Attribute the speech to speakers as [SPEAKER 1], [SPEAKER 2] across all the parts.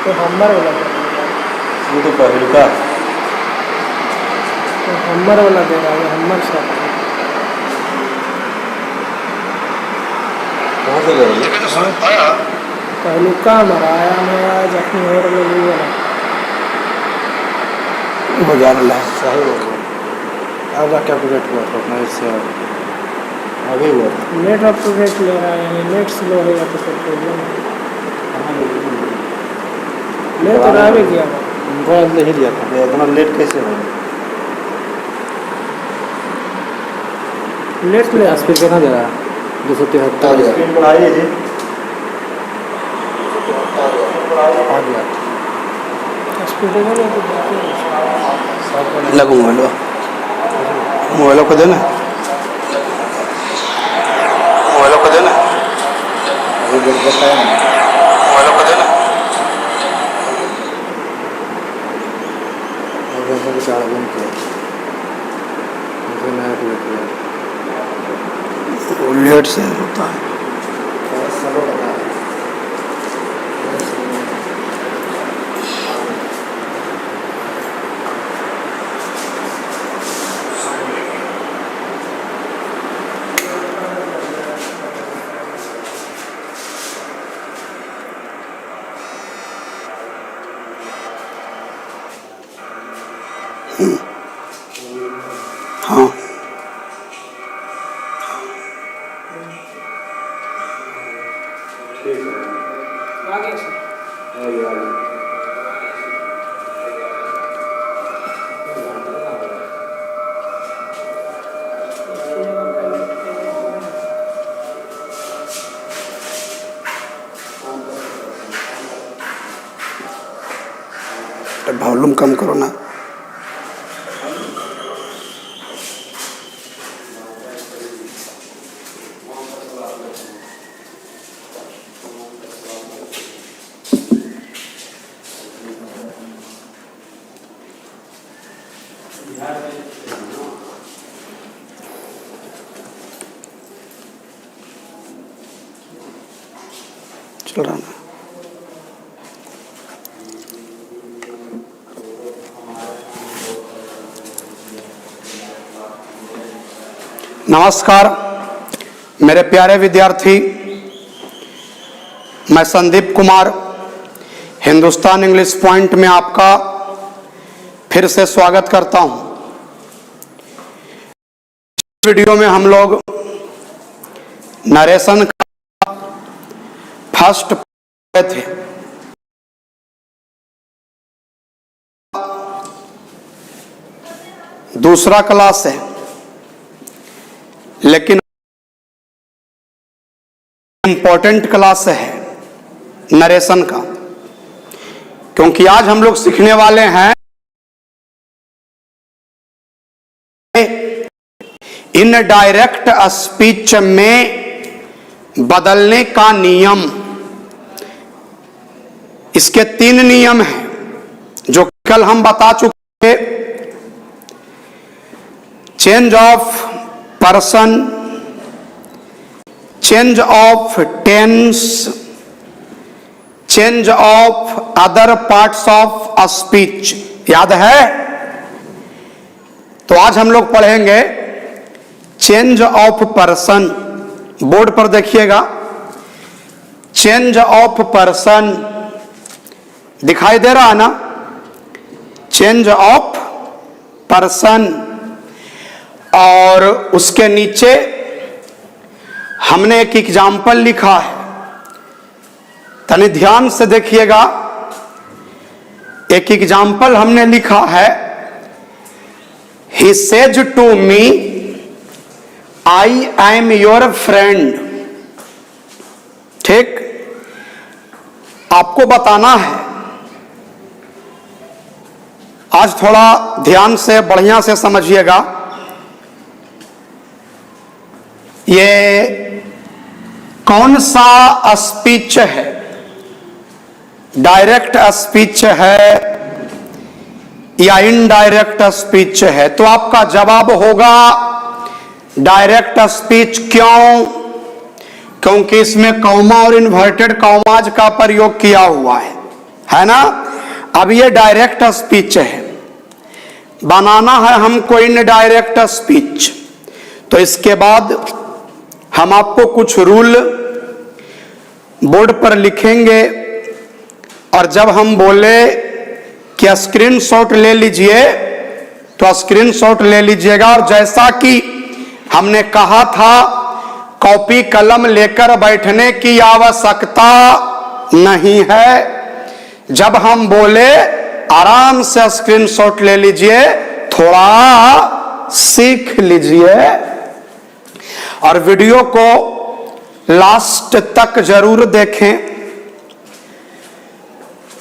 [SPEAKER 1] तो हमर वाला दे रहा है।
[SPEAKER 2] वो तो पहले का
[SPEAKER 1] तो हमर वाला दे रहा है, हमर साथ
[SPEAKER 2] कहाँ से ले रही है?
[SPEAKER 1] पहले का हमारा आया मैं जखनी हो रहा वाला
[SPEAKER 2] बाजार ला सही हो गया। अब क्या अपडेट हुआ था अपना इससे आगे हुआ था।
[SPEAKER 1] नेट अप टू डेट ले रहा है, यानी नेट स्लो होगा तो फिर प्रॉब्लम है। ले तो रहा भी किया था,
[SPEAKER 2] उनको ले ही लिया था। इतना लेट कैसे हो?
[SPEAKER 1] लेट ले
[SPEAKER 2] स्पीड कितना दे रहा है? 273 स्पीड बढ़ाइए जी। आ गया
[SPEAKER 1] स्पीड में तो
[SPEAKER 2] लगू मोबाइल को देना, मोबाइल को देना, मोबाइल को देना। लेट से होता है। हाँ
[SPEAKER 1] आगे से
[SPEAKER 2] वॉल्यूम कम करो ना। चल रहा ना। नमस्कार मेरे प्यारे विद्यार्थी, मैं संदीप कुमार हिंदुस्तान इंग्लिश पॉइंट में आपका फिर से स्वागत करता हूं। इस वीडियो में हम लोग नरेशन का फर्स्ट थे। दूसरा क्लास है, लेकिन इंपॉर्टेंट क्लास है नरेशन का, क्योंकि आज हम लोग सीखने वाले हैं इनडायरेक्ट स्पीच में बदलने का नियम। इसके 3 नियम हैं जो कल हम बता चुके। Change of person, change of tense, change of other parts of speech. याद है? तो आज हम लोग पढ़ेंगे चेंज ऑफ पर्सन। बोर्ड पर देखिएगा, चेंज ऑफ पर्सन दिखाई दे रहा है ना? चेंज ऑफ पर्सन, और उसके नीचे हमने एक एग्जाम्पल लिखा है, तनी ध्यान से देखिएगा। एक एग्जाम्पल हमने लिखा है, he says to me I am your friend. ठीक, आपको बताना है। आज थोड़ा ध्यान से बढ़िया से समझिएगा। ये कौन सा स्पीच है? डायरेक्ट स्पीच है या इनडायरेक्ट स्पीच है? तो आपका जवाब होगा डायरेक्ट स्पीच। क्यों? क्योंकि इसमें कॉमा और इन्वर्टेड कॉमाज का प्रयोग किया हुआ है। है ना। अब ये डायरेक्ट स्पीच है, बनाना है हमको इनडायरेक्ट स्पीच। तो इसके बाद हम आपको कुछ रूल बोर्ड पर लिखेंगे, और जब हम बोले कि स्क्रीनशॉट ले लीजिए तो स्क्रीनशॉट ले लीजिएगा। और जैसा कि हमने कहा था, कॉपी कलम लेकर बैठने की आवश्यकता नहीं है। जब हम बोले आराम से स्क्रीनशॉट ले लीजिए, थोड़ा सीख लीजिए, और वीडियो को लास्ट तक जरूर देखें।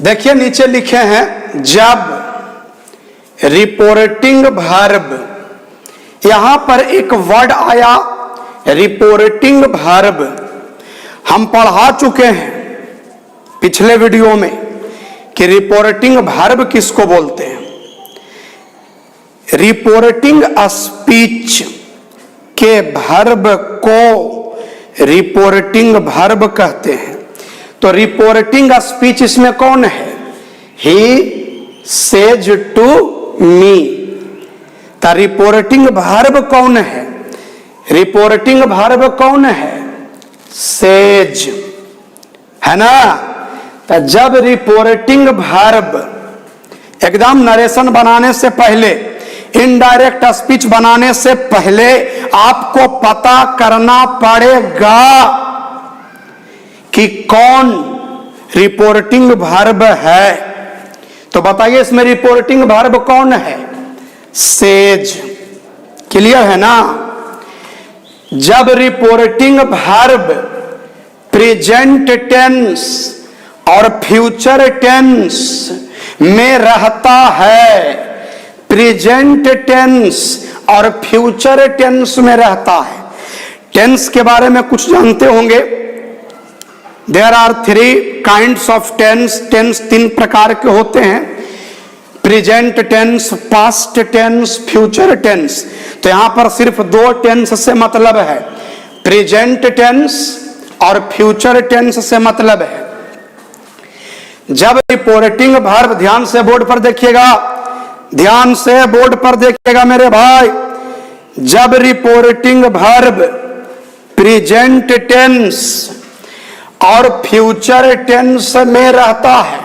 [SPEAKER 2] देखिए नीचे लिखे हैं, जब रिपोर्टिंग वर्ब, यहां पर एक वर्ड आया रिपोर्टिंग वर्ब, हम पढ़ा चुके हैं पिछले वीडियो में कि रिपोर्टिंग वर्ब किसको बोलते हैं। रिपोर्टिंग स्पीच के वर्ब को रिपोर्टिंग वर्ब कहते हैं। तो रिपोर्टिंग स्पीच इसमें कौन है? He says to me. तो रिपोर्टिंग वर्ब कौन है? रिपोर्टिंग वर्ब कौन है? सेज, है ना। तो जब रिपोर्टिंग वर्ब एकदम नरेशन बनाने से पहले, इनडायरेक्ट स्पीच बनाने से पहले आपको पता करना पड़ेगा कि कौन रिपोर्टिंग वर्ब है। तो बताइए इसमें रिपोर्टिंग वर्ब कौन है? सेज। क्लियर है ना। जब रिपोर्टिंग वर्ब प्रेजेंट टेंस और फ्यूचर टेंस में रहता है, प्रेजेंट टेंस और फ्यूचर टेंस में रहता है। टेंस के बारे में कुछ जानते होंगे। There are 3 kinds of tense. Tense 3 प्रकार के होते हैं, present tense, past tense, future tense. तो यहां पर सिर्फ 2 टेंस से मतलब है, प्रेजेंट टेंस और फ्यूचर टेंस से मतलब है। जब रिपोर्टिंग वर्ब, ध्यान से बोर्ड पर देखिएगा, ध्यान से बोर्ड पर देखिएगा मेरे भाई, जब रिपोर्टिंग वर्ब प्रेजेंट टेंस और फ्यूचर टेंस में रहता है,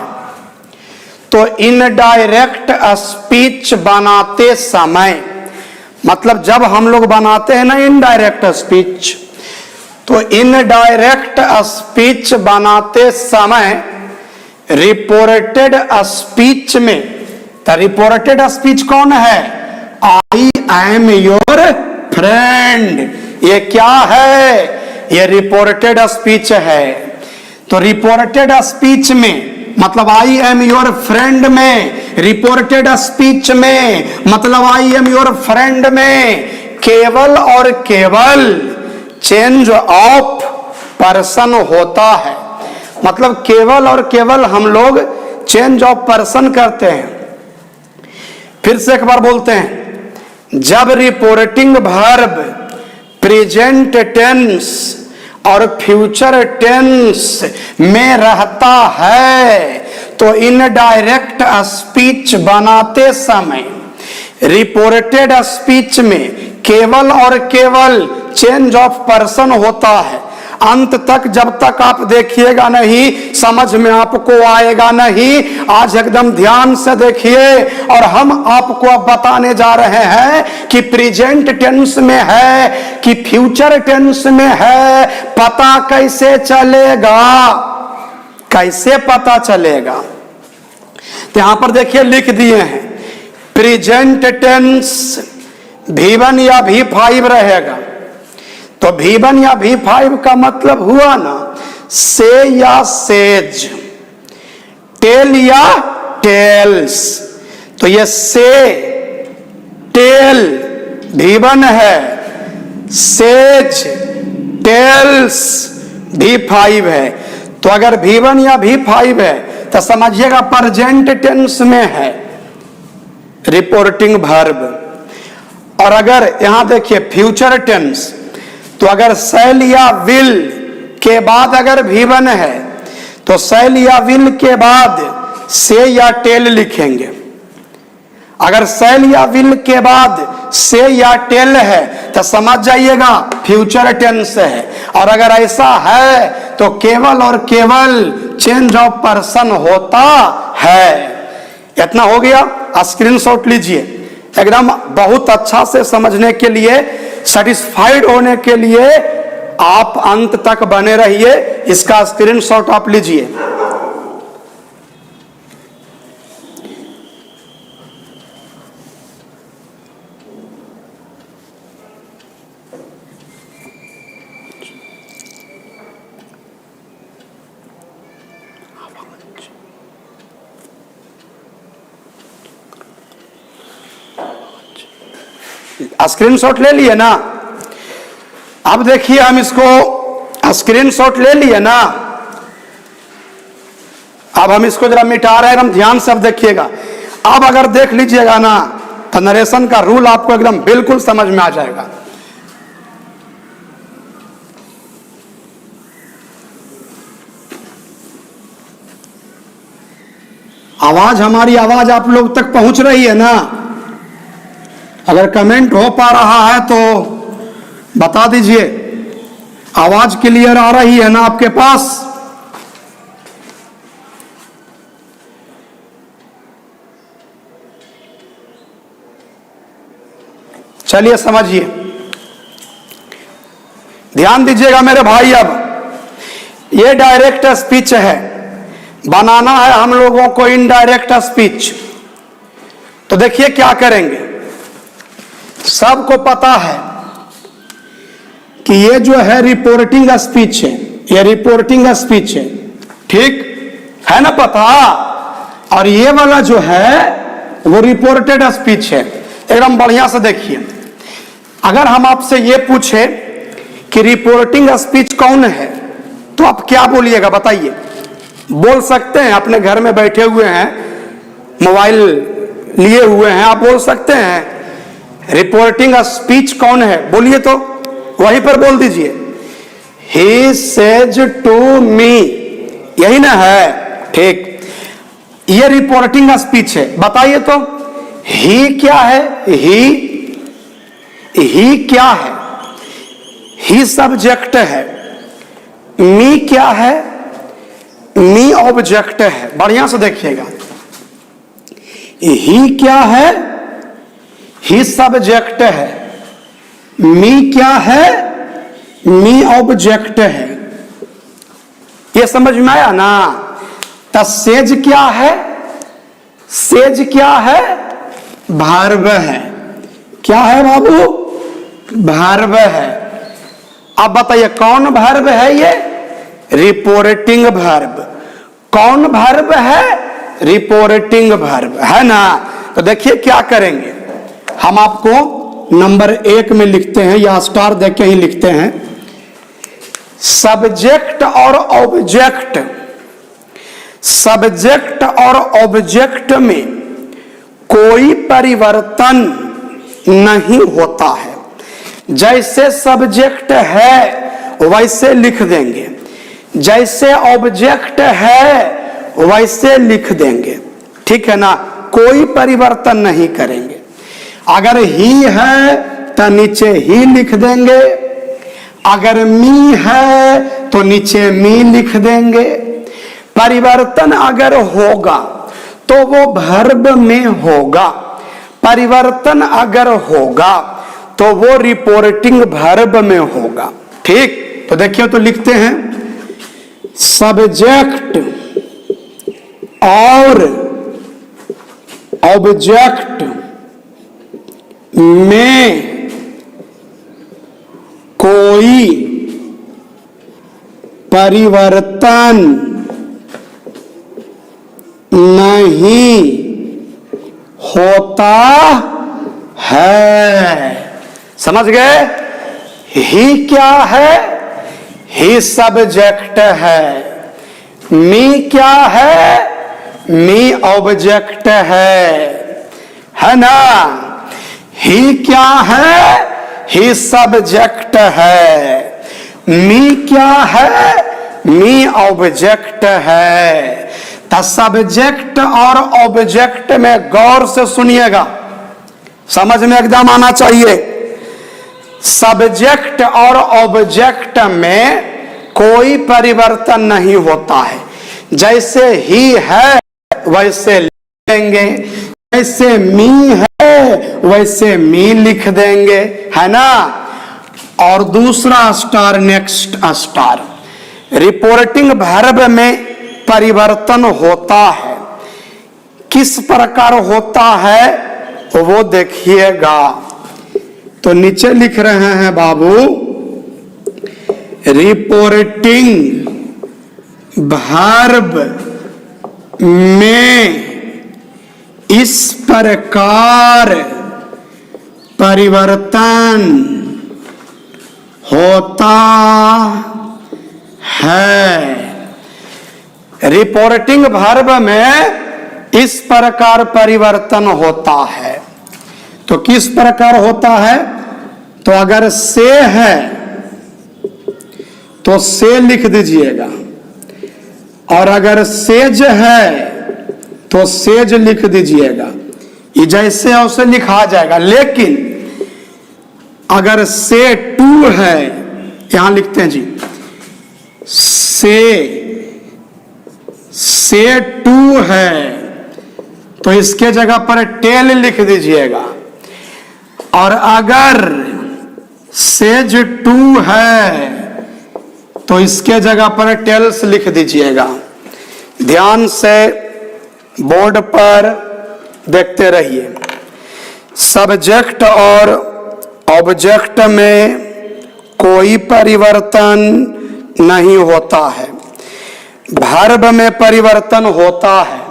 [SPEAKER 2] तो इनडायरेक्ट स्पीच बनाते समय, मतलब जब हम लोग बनाते हैं ना इनडायरेक्ट स्पीच, तो इनडायरेक्ट स्पीच बनाते समय रिपोर्टेड स्पीच में, तो रिपोर्टेड स्पीच कौन है? आई एम योर फ्रेंड। ये क्या है? ये रिपोर्टेड स्पीच है। तो रिपोर्टेड स्पीच में मतलब आई एम योर फ्रेंड में, रिपोर्टेड स्पीच में मतलब आई एम योर फ्रेंड में केवल और केवल चेंज ऑफ पर्सन होता है। मतलब केवल और केवल हम लोग चेंज ऑफ पर्सन करते हैं। फिर से एक बार बोलते हैं, जब रिपोर्टिंग वर्ब प्रेजेंट टेंस और फ्यूचर टेंस में रहता है, तो इनडायरेक्ट स्पीच बनाते समय रिपोर्टेड स्पीच में केवल और केवल चेंज ऑफ पर्सन होता है। अंत तक जब तक आप देखिएगा नहीं, समझ में आपको आएगा नहीं। आज एकदम ध्यान से देखिए, और हम आपको अब बताने जा रहे हैं कि प्रेजेंट टेंस में है कि फ्यूचर टेंस में है, पता कैसे चलेगा, कैसे पता चलेगा। तो यहां पर देखिए लिख दिए हैं, प्रेजेंट टेंस V1 या V5 रहेगा। तो V1 या V5 का मतलब हुआ ना से या सेज, टेल या टेल्स। तो ये से टेल V1 है, सेज टेल्स V5 है। तो अगर V1 या V5 है तो समझिएगा प्रेजेंट टेंस में है रिपोर्टिंग वर्ब। और अगर यहां देखिए फ्यूचर टेंस, तो अगर शैल या विल के बाद अगर V1 है, तो शैल या विल के बाद से या टेल लिखेंगे। अगर सेल या विल के बाद से या टेल है तो समझ जाइएगा फ्यूचर टेंस है, और अगर ऐसा है तो केवल और केवल चेंज ऑफ पर्सन होता है। इतना हो गया, स्क्रीनशॉट लीजिए। एकदम बहुत अच्छा से समझने के लिए, सेटिस्फाइड होने के लिए आप अंत तक बने रहिए। इसका स्क्रीनशॉट आप लीजिए। स्क्रीनशॉट ले लिए ना? अब देखिए, हम इसको स्क्रीनशॉट ले लिए ना। अब हम इसको जरा मिटा रहे हैं, हम ध्यान से अब देखिएगा। अब अगर देख लीजिएगा ना तो नरेशन का रूल आपको एकदम बिल्कुल समझ में आ जाएगा। आवाज, हमारी आवाज आप लोग तक पहुंच रही है ना? अगर कमेंट हो पा रहा है तो बता दीजिए। आवाज क्लियर आ रही है ना आपके पास? चलिए समझिए, ध्यान दीजिएगा मेरे भाई। अब ये डायरेक्ट स्पीच है, बनाना है हम लोगों को इनडायरेक्ट स्पीच। तो देखिए क्या करेंगे। सबको पता है कि ये जो है रिपोर्टिंग स्पीच है, ये रिपोर्टिंग स्पीच है, ठीक है ना? पता। और ये वाला जो है वो रिपोर्टेड स्पीच है। एकदम बढ़िया से देखिए, अगर हम आपसे ये पूछे कि रिपोर्टिंग स्पीच कौन है तो आप क्या बोलिएगा बताइए? बोल सकते हैं, अपने घर में बैठे हुए हैं, मोबाइल लिए हुए हैं, आप बोल सकते हैं रिपोर्टिंग स्पीच कौन है? बोलिए तो, वहीं पर बोल दीजिए। ही सेज टू मी, यही ना है? ठीक, ये रिपोर्टिंग स्पीच है। बताइए तो ही क्या है? ही क्या है? ही सब्जेक्ट है। मी क्या है? मी ऑब्जेक्ट है। बढ़िया से देखिएगा, ही क्या है? ही सब्जेक्ट है। मी क्या है? मी ऑब्जेक्ट है। ये समझ में आया ना? तो सेज क्या है? सेज क्या है? भार्ब है। क्या है बाबू? भार्ब है। अब बताइए कौन भार्ब है? ये रिपोर्टिंग भार्ब। कौन भार्ब है? रिपोर्टिंग भार्ब, है ना? तो देखिए क्या करेंगे, हम आपको नंबर 1 में लिखते हैं, या स्टार देख के ही लिखते हैं। सब्जेक्ट और ऑब्जेक्ट, सब्जेक्ट और ऑब्जेक्ट में कोई परिवर्तन नहीं होता है। जैसे सब्जेक्ट है वैसे लिख देंगे, जैसे ऑब्जेक्ट है वैसे लिख देंगे, ठीक है ना? कोई परिवर्तन नहीं करेंगे। अगर ही है तो नीचे ही लिख देंगे, अगर मी है तो नीचे मी लिख देंगे। परिवर्तन अगर होगा तो वो वर्ब में होगा, परिवर्तन अगर होगा तो वो रिपोर्टिंग वर्ब में होगा, ठीक? तो देखिए, तो लिखते हैं सब्जेक्ट और ऑब्जेक्ट में कोई परिवर्तन नहीं होता है। समझ गए? ही क्या है? ही सब्जेक्ट है। मी क्या है? मी ऑब्जेक्ट है ना? ही क्या है? ही सब्जेक्ट है। मी क्या है? मी ऑब्जेक्ट है। तो सब्जेक्ट और ऑब्जेक्ट में गौर से सुनिएगा, समझ में एकदम आना चाहिए। सब्जेक्ट और ऑब्जेक्ट में कोई परिवर्तन नहीं होता है। जैसे ही है वैसे लेंगे, जैसे मी है वैसे मी लिख देंगे, है ना। और दूसरा star, next star. Reporting verb में परिवर्तन होता है, किस प्रकार होता है तो वो देखिएगा। तो नीचे लिख रहे हैं बाबू, रिपोर्टिंग वर्ब में इस प्रकार परिवर्तन होता है। रिपोर्टिंग वर्ब में इस प्रकार परिवर्तन होता है। तो किस प्रकार होता है? तो अगर से है तो से लिख दीजिएगा, और अगर सेज है तो सेज लिख दीजिएगा। ये जैसे उसे लिखा जाएगा। लेकिन अगर से टू है, यहां लिखते हैं जी, से टू है तो इसके जगह पर टेल लिख दीजिएगा। और अगर सेज टू है तो इसके जगह पर टेल्स लिख दीजिएगा। ध्यान से बोर्ड पर देखते रहिए। सब्जेक्ट और ऑब्जेक्ट में कोई परिवर्तन नहीं होता है, वर्ब में परिवर्तन होता है।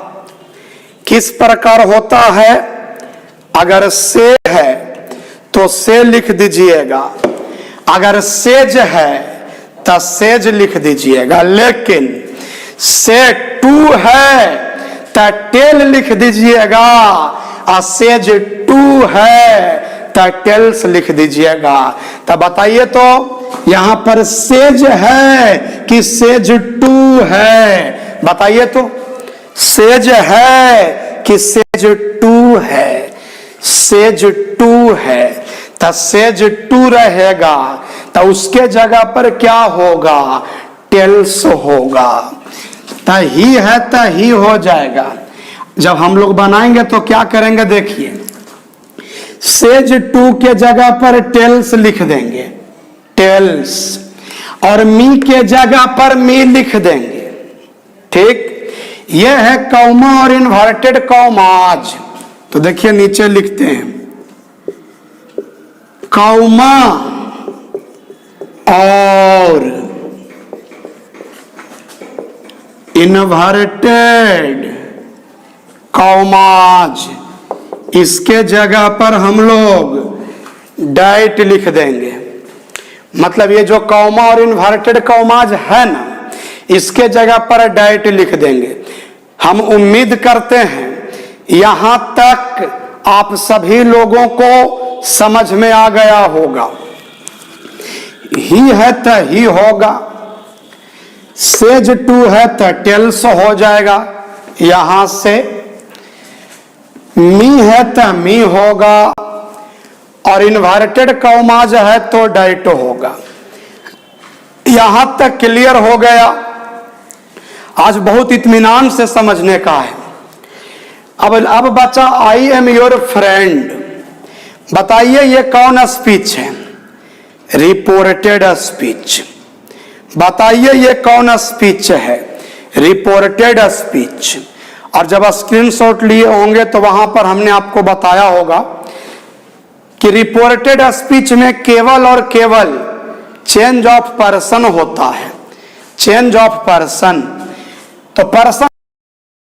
[SPEAKER 2] किस प्रकार होता है? अगर से है तो से लिख दीजिएगा, अगर सेज है तो सेज लिख दीजिएगा। लेकिन से टू है तो टेल लिख दीजिएगा, और सेज टू है तो टेल्स लिख दीजिएगा। तो बताइए तो यहां पर सेज है कि सेज टू है? बताइए तो, सेज है कि सेज टू है? सेज टू है तो सेज टू रहेगा, तो उसके जगह पर क्या होगा? टेल्स होगा। तो ही है तो ही हो जाएगा। जब हम लोग बनाएंगे तो क्या करेंगे? देखिए, सेज टू के जगह पर टेल्स लिख देंगे, टेल्स, और मी के जगह पर मी लिख देंगे। ठीक, यह है कॉमा और इन्वर्टेड कॉमाज। तो देखिए नीचे लिखते हैं, कॉमा और इन्वर्टेड कॉमाज, इसके जगह पर हम लोग डाइट लिख देंगे। मतलब ये जो कॉमा और इन्वर्टेड कॉमाज है ना, इसके जगह पर डाइट लिख देंगे। हम उम्मीद करते हैं यहां तक आप सभी लोगों को समझ में आ गया होगा। ही है तो ही होगा, सेज टू है तो टेल्स हो जाएगा यहां से, मी है तो मी होगा, और इन्वर्टेड कॉमाज है तो डाइट होगा। यहां तक क्लियर हो गया। आज बहुत इत्मीनान से समझने का है। अब बचा आई एम योर फ्रेंड। बताइए ये कौन स्पीच है? Reported speech. बताइए ये कौन स्पीच है? Reported speech. और जब स्क्रीनशॉट लिए होंगे तो वहां पर हमने आपको बताया होगा कि रिपोर्टेड स्पीच में केवल और केवल चेंज ऑफ पर्सन होता है। Change of person. तो पर्सन